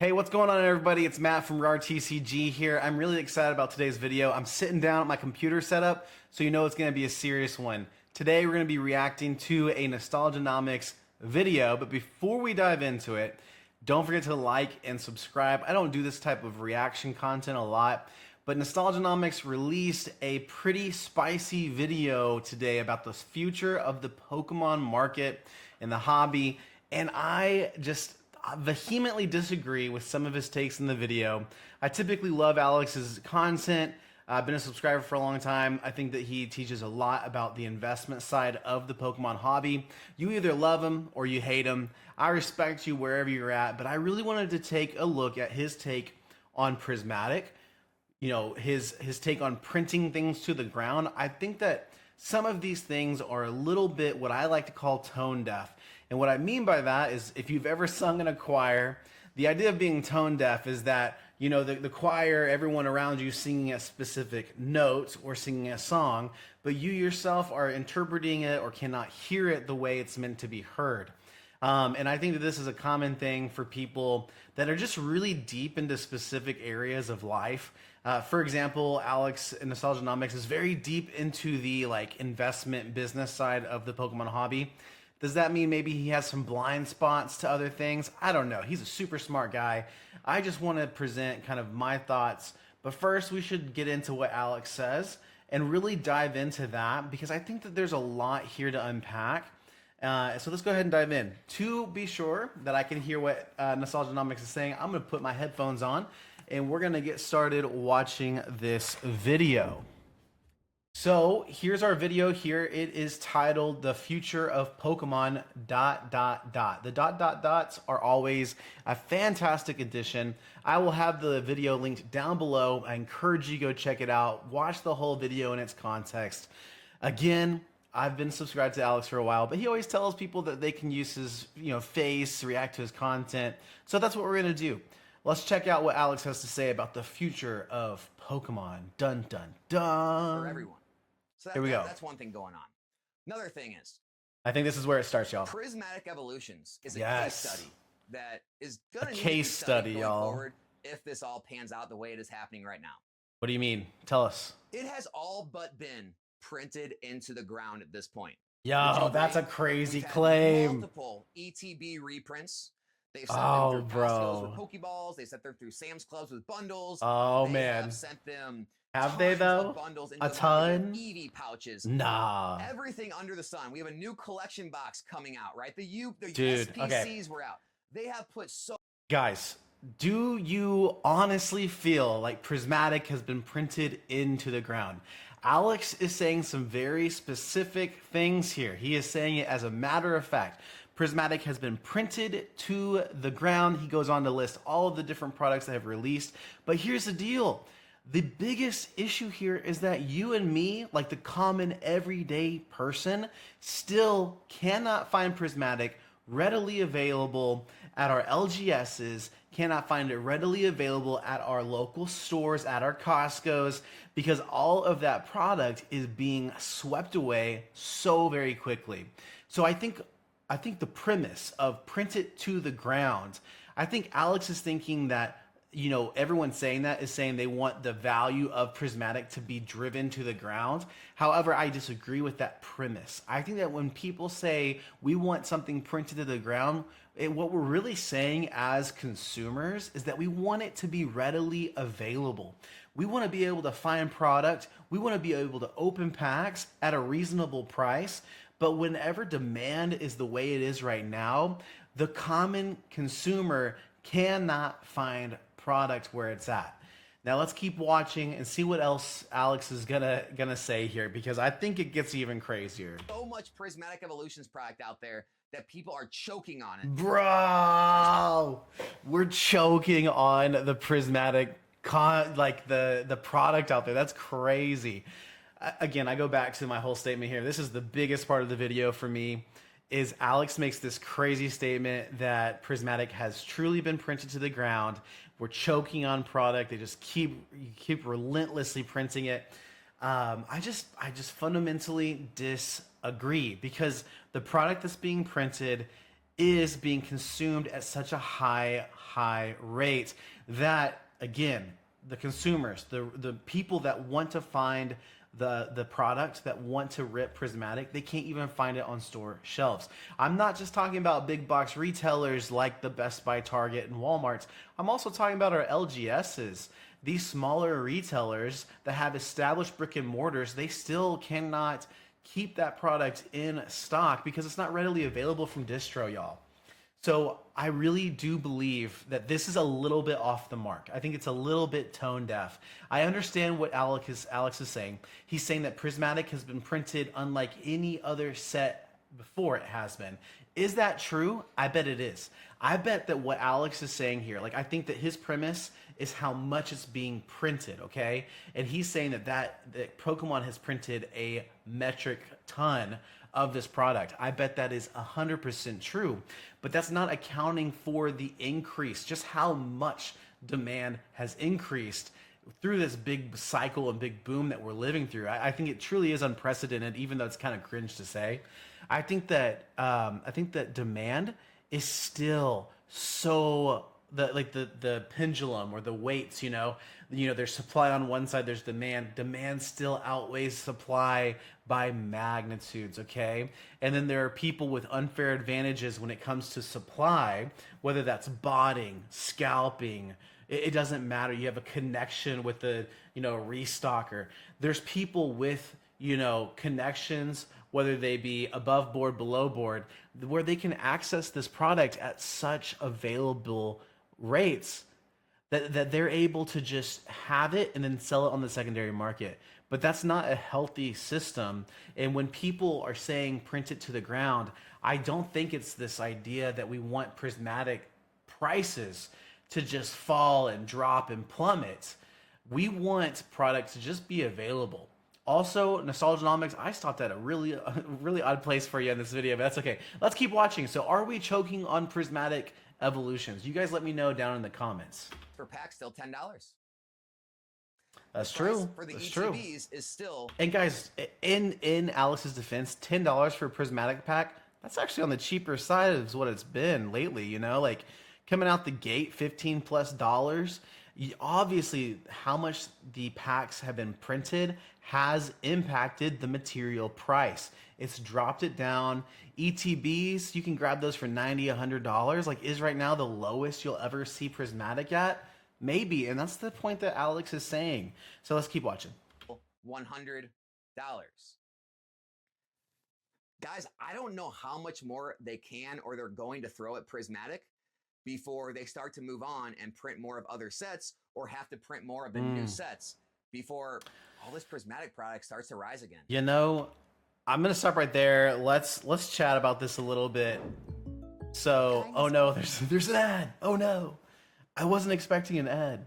Hey, what's going on everybody? It's Matt from RTCG here. I'm really excited about today's video. I'm sitting down at my computer setup, so you know it's going to be a serious one. Today we're going to be reacting to a Nostalgia Nomics video, but before we dive into it, don't forget to like and subscribe. I don't do this type of reaction content a lot, but Nostalgia Nomics released a pretty spicy video today about the future of the Pokemon market and the hobby, and I just vehemently disagree with some of his takes in the video. I typically love Alex's content. I've been a subscriber for a long time. I think that he teaches a lot about the investment side of the Pokemon hobby. You either love him or you hate him. I respect you wherever you're at, but I really wanted to take a look at his take on Prismatic, his take on printing things to the ground. I think that some of these things are a little bit what I like to call tone deaf. And what I mean by that is if you've ever sung in a choir, the idea of being tone deaf is that, the choir, everyone around you singing a specific note or singing a song, but you yourself are interpreting it or cannot hear it the way it's meant to be heard. And I think that this is a common thing for people that are just really deep into specific areas of life. For example, Alex in Nostalgianomics is very deep into the investment business side of the Pokemon hobby. Does that mean maybe he has some blind spots to other things? I don't know. He's a super smart guy. I just want to present kind of my thoughts. But first, we should get into what Alex says and really dive into that because I think that there's a lot here to unpack. So let's go ahead and dive in. To be sure that I can hear what Nostalgianomics is saying, I'm going to put my headphones on and we're going to get started watching this video. So here's our video here. It is titled The Future of Pokemon ... The ... dots are always a fantastic addition. I will have the video linked down below. I encourage you to go check it out. Watch the whole video in its context. Again, I've been subscribed to Alex for a while, but he always tells people that they can use his face, react to his content. So that's what we're going to do. Let's check out what Alex has to say about the future of Pokemon. Dun, dun, dun. For everyone. So Here we go. That's one thing going on. Another thing is, I think this is where it starts, y'all. Prismatic Evolutions is a case study that is going to need case to be study, going y'all. forward if this all pans out the way it is happening right now. What do you mean? Tell us. It has all but been printed into the ground at this point. Yo, that's a crazy claim. Multiple ETB reprints. They've sent them through Costco's with Pokeballs. They sent them through Sam's Clubs with bundles. Oh, they man. Have sent them have they though? Bundles a ton? EV pouches. Nah. Everything under the sun. We have a new collection box coming out, right? The Dude, SPCs were out. They have put so... Guys, do you honestly feel like Prismatic has been printed into the ground? Alex is saying some very specific things here. He is saying it as a matter of fact. Prismatic has been printed to the ground. He goes on to list all of the different products that have released. But here's the deal. The biggest issue here is that you and me, like the common everyday person, still cannot find Prismatic readily available at our LGSs, cannot find it readily available at our local stores, at our Costco's, because all of that product is being swept away so very quickly. So I think the premise of print it to the ground, I think Alex is thinking that everyone saying that is saying they want the value of Prismatic to be driven to the ground. However, I disagree with that premise. I think that when people say we want something printed to the ground, what we're really saying as consumers is that we want it to be readily available. We want to be able to find product. We want to be able to open packs at a reasonable price. But whenever demand is the way it is right now, the common consumer cannot find product where it's at. Now let's keep watching and see what else Alex is gonna say here, because I think it gets even crazier. So much Prismatic Evolutions product out there that people are choking on it. Bro, we're choking on the Prismatic the product out there. That's crazy. Again, I go back to my whole statement here. This is the biggest part of the video for me. Is Alex makes this crazy statement that Prismatic has truly been printed to the ground. We're choking on product. They just keep relentlessly printing it. I just fundamentally disagree because the product that's being printed is being consumed at such a high rate that, again, the consumers, the people that want to find the product, that want to rip Prismatic, they can't even find it on store shelves. I'm not just talking about big box retailers like the Best Buy, Target, and Walmart's. I'm also talking about our LGSs. These smaller retailers that have established brick and mortars, they still cannot keep that product in stock because it's not readily available from distro, y'all. So I really do believe that this is a little bit off the mark. I think it's a little bit tone deaf. I understand what Alex is saying. He's saying that Prismatic has been printed unlike any other set before it has been. Is that true? I bet it is. I bet that what Alex is saying here, like I think that his premise is how much it's being printed, okay? And he's saying that Pokemon has printed a metric ton of this product. I bet that is 100% true, but that's not accounting for the increase, just how much demand has increased through this big cycle and big boom that we're living through. I think it truly is unprecedented, even though it's kind of cringe to say. I think that demand is still so the pendulum or the weights, there's supply on one side, there's demand still outweighs supply by magnitudes, okay? And then there are people with unfair advantages when it comes to supply, whether that's botting, scalping, it doesn't matter. You have a connection with the restocker. There's people with connections, whether they be above board, below board, where they can access this product at such available rates that they're able to just have it and then sell it on the secondary market. But that's not a healthy system. And when people are saying print it to the ground, I don't think it's this idea that we want Prismatic prices to just fall and drop and plummet. We want product to just be available. Also, Nostalgianomics, I stopped at a really odd place for you in this video, but that's okay. Let's keep watching. So are we choking on Prismatic evolutions? You guys let me know down in the comments. For packs, still $10. That's true. For the That's ETBs true. is still... And guys, in Alex's defense, $10 for a Prismatic pack, that's actually on the cheaper side of what it's been lately, like coming out the gate, $15+. Obviously, how much the packs have been printed has impacted the material price. It's dropped it down. ETBs, you can grab those for $90, $100. Like, is right now the lowest you'll ever see Prismatic at? Maybe, and that's the point that Alex is saying. So let's keep watching. $100. Guys, I don't know how much more they can or they're going to throw at Prismatic before they start to move on and print more of other sets or have to print more of the new sets before all this Prismatic product starts to rise again. I'm gonna stop right there. Let's chat about this a little bit. So, oh no, there's an ad. Oh no, I wasn't expecting an ad.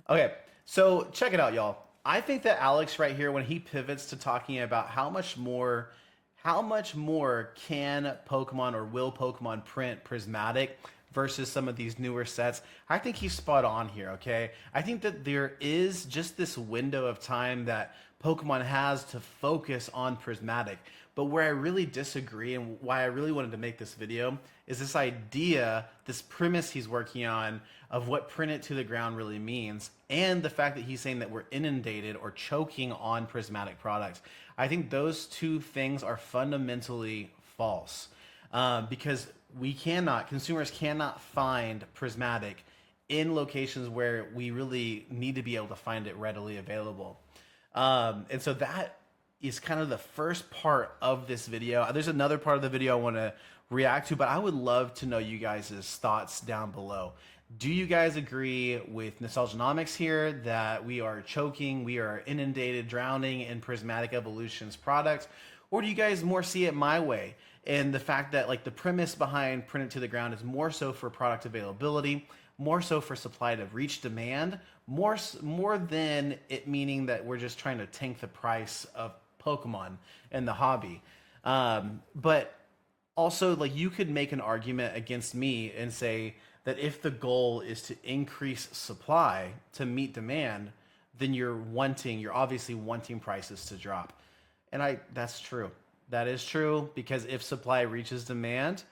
Okay, so check it out, y'all. I think that Alex right here, when he pivots to talking about how much more can Pokemon or will Pokemon print Prismatic versus some of these newer sets, I think he's spot on here, okay? I think that there is just this window of time that Pokemon has to focus on Prismatic. But where I really disagree and why I really wanted to make this video is this idea, this premise he's working on of what print it to the ground really means, and the fact that he's saying that we're inundated or choking on Prismatic products. I think those two things are fundamentally false, because consumers cannot find Prismatic in locations where we really need to be able to find it readily available. And so that is kind of the first part of this video. There's another part of the video I want to react to, but I would love to know you guys' thoughts down below. Do you guys agree with Nostalgianomics here that we are choking, we are inundated, drowning in Prismatic Evolutions products? Or do you guys more see it my way? And the fact that like the premise behind Print It to the Ground is more so for product availability, more so for supply to reach demand, more than it meaning that we're just trying to tank the price of Pokemon and the hobby. But also, like, you could make an argument against me and say that if the goal is to increase supply to meet demand, then you're obviously wanting prices to drop. And that's true. That is true, because if supply reaches demand,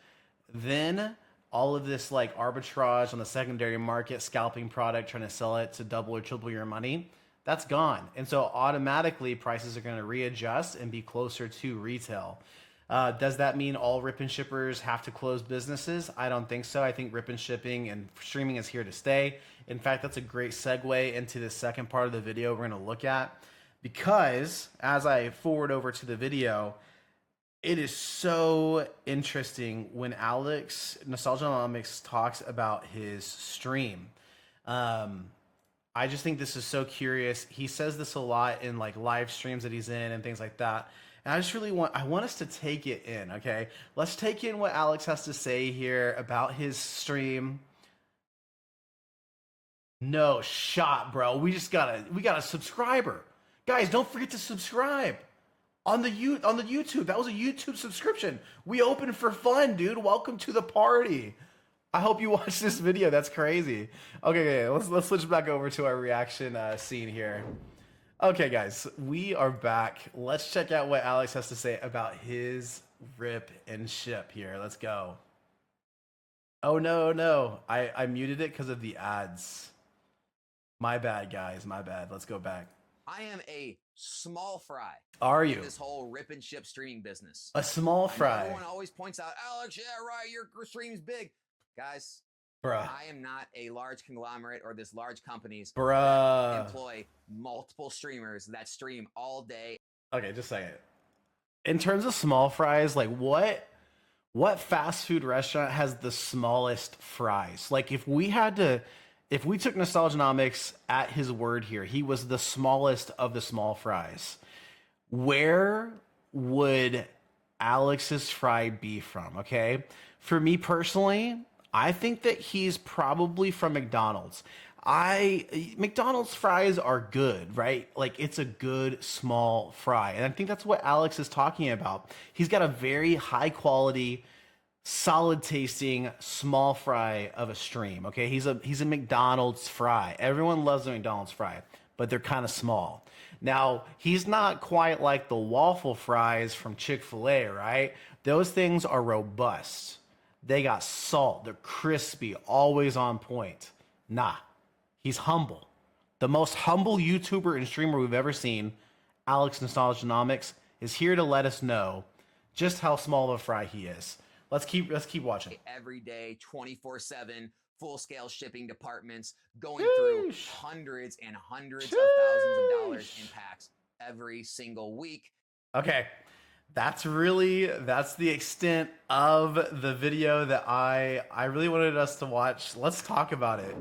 then all of this like arbitrage on the secondary market, scalping product, trying to sell it to double or triple your money, that's gone. And so automatically prices are going to readjust and be closer to retail. Does that mean all rip and shippers have to close businesses? I don't think so. I think rip and shipping and streaming is here to stay. In fact, that's a great segue into the second part of the video we're going to look at, because as I forward over to the video, it is so interesting when Alex Nostalgianomics talks about his stream. I just think this is so curious. He says this a lot in like live streams that he's in and things like that. And I just really want us to take it in, okay? Let's take in what Alex has to say here about his stream. No shot, bro. We got a subscriber. Guys, don't forget to subscribe on the YouTube. That was a YouTube subscription. We opened for fun, dude. Welcome to the party. I hope you watched this video. That's crazy. Okay, let's switch back over to our reaction scene here. Okay, guys, we are back. Let's check out what Alex has to say about his rip and ship here. Let's go. Oh, no. I muted it because of the ads. My bad, guys. My bad. Let's go back. I am a small fry. Are you? In this whole rip and ship streaming business. A small fry. Everyone always points out, Alex, yeah, right, your stream's big. Guys, bruh, I am not a large conglomerate or this large companies bruh that employ multiple streamers that stream all day. Okay, just say it. In terms of small fries, like what fast food restaurant has the smallest fries? Like if we took Nostalgianomics at his word here, he was the smallest of the small fries. Where would Alex's fry be from? Okay, for me personally, I think that he's probably from McDonald's. McDonald's fries are good, right? Like it's a good small fry. And I think that's what Alex is talking about. He's got a very high quality, solid tasting small fry of a stream. Okay. He's a McDonald's fry. Everyone loves the McDonald's fry, but they're kind of small. Now, he's not quite like the waffle fries from Chick-fil-A, right? Those things are robust. They got salt. They're crispy, always on point. Nah, he's humble. The most humble YouTuber and streamer we've ever seen, Alex Nostalgianomics, is here to let us know just how small of a fry he is. Let's keep watching. Every day, 24/7, full-scale shipping departments going through hundreds and hundreds of thousands of dollars in packs every single week. Okay. That's the extent of the video that I really wanted us to watch. Let's talk about it.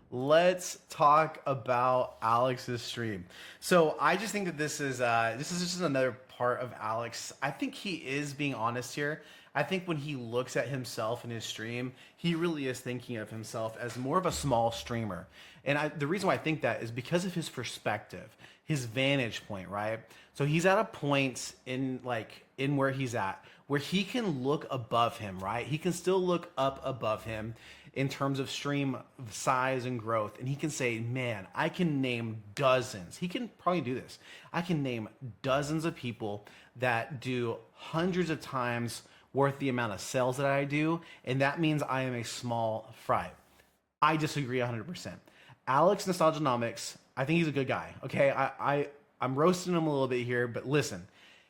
Let's talk about Alex's stream. So I just think that this is just another part of Alex. I think he is being honest here. I think when he looks at himself in his stream, he really is thinking of himself as more of a small streamer. And the reason why I think that is because of his perspective, his vantage point, right? So he's at a point in where he's at where he can look above him, right? He can still look up above him in terms of stream size and growth. And he can say, man, I can name dozens. He can probably do this. I can name dozens of people that do hundreds of times worth the amount of sales that I do. And that means I am a small fry. I disagree 100%. Alex Nostalgianomics, I think he's a good guy. Okay, I'm roasting him a little bit here, but listen,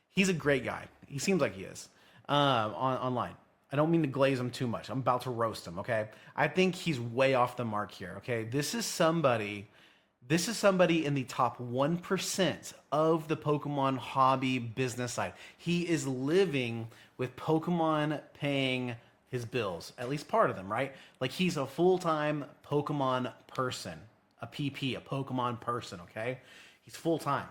he's a great guy. He seems like he is online. I don't mean to glaze him too much. I'm about to roast him, okay? I think he's way off the mark here, okay? This is somebody in the top 1% of the Pokemon hobby business side. He is living with Pokemon paying his bills, at least part of them, right? Like he's a full-time Pokemon person, a PP, a Pokemon person, okay? He's full-time.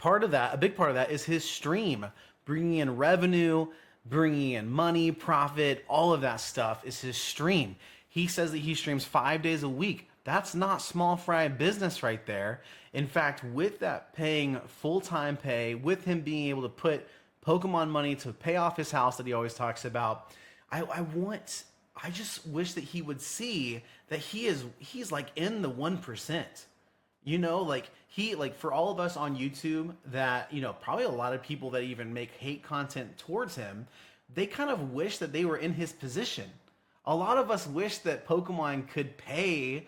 A big part of that is his stream, bringing in revenue, bringing in money, profit, all of that stuff is his stream. He says that he streams 5 days a week. That's not small fry business right there. In fact, with that paying full-time pay, with him being able to put Pokemon money to pay off his house that he always talks about, I just wish that he would see that he's like in the 1%. You know, like for all of us on YouTube that, you know, probably a lot of people that even make hate content towards him, they kind of wish that they were in his position. A lot of us wish that Pokemon could pay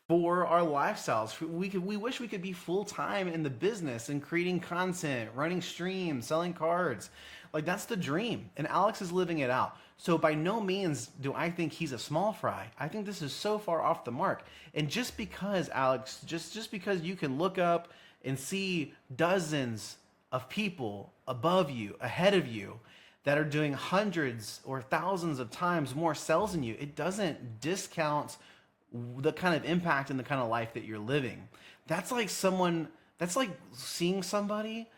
for our lifestyles. We wish we could be full time in the business and creating content, running streams, selling cards. Like that's the dream, and Alex is living it out. So by no means do I think he's a small fry. I think this is so far off the mark. And just because Alex, just because you can look up and see dozens of people above you, ahead of you, that are doing hundreds or thousands of times more sales than you, it doesn't discount the kind of impact and the kind of life that you're living. That's like someone, that's like seeing somebody,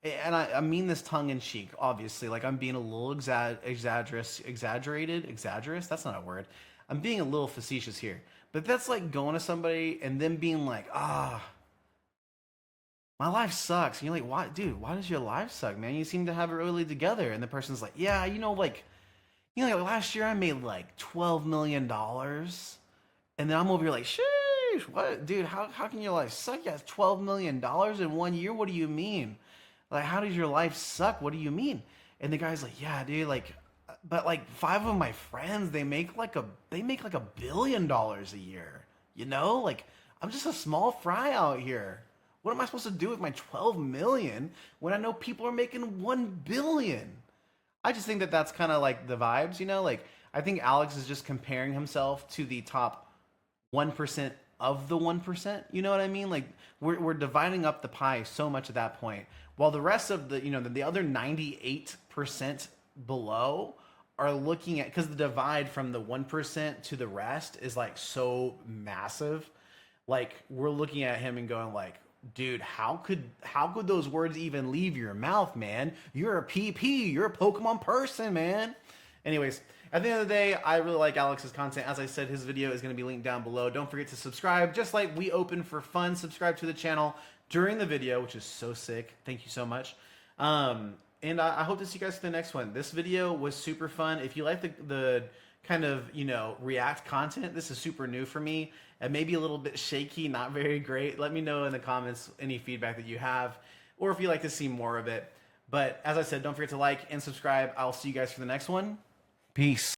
and I mean this tongue in cheek, obviously. Like I'm being a little exaggerated, that's not a word. I'm being a little facetious here. But that's like going to somebody and then being like, my life sucks. And you're like, why, dude, why does your life suck, man? You seem to have it really together. And the person's like, yeah, like last year I made like $12 million. And then I'm over here like, sheesh, what, dude? How can your life suck? You got $12 million in 1 year. What do you mean? Like, how does your life suck? What do you mean? And the guy's like, yeah, dude, like, but like five of my friends, they make like $1 billion a year. You know, like I'm just a small fry out here. What am I supposed to do with my 12 million when I know people are making 1 billion? I just think that that's kind of like the vibes, you know? Like I think Alex is just comparing himself to the top 1% of the 1%. You know what I mean? Like we're dividing up the pie so much at that point, while the rest of the other 98% below are looking at, because the divide from the 1% to the rest is like so massive. Like we're looking at him and going like, dude, how could those words even leave your mouth, man? You're a PP, you're a Pokemon person, man. Anyways, at the end of the day, I really like Alex's content. As I said, his video is going to be linked down below. Don't forget to subscribe. Just like we open for fun, subscribe to the channel during the video, which is so sick. Thank you so much. And I hope to see you guys for the next one. This video was super fun. If you like the kind of, React content, this is super new for me and maybe a little bit shaky, not very great. Let me know in the comments any feedback that you have, or if you'd like to see more of it. But as I said, don't forget to like and subscribe. I'll see you guys for the next one. Peace.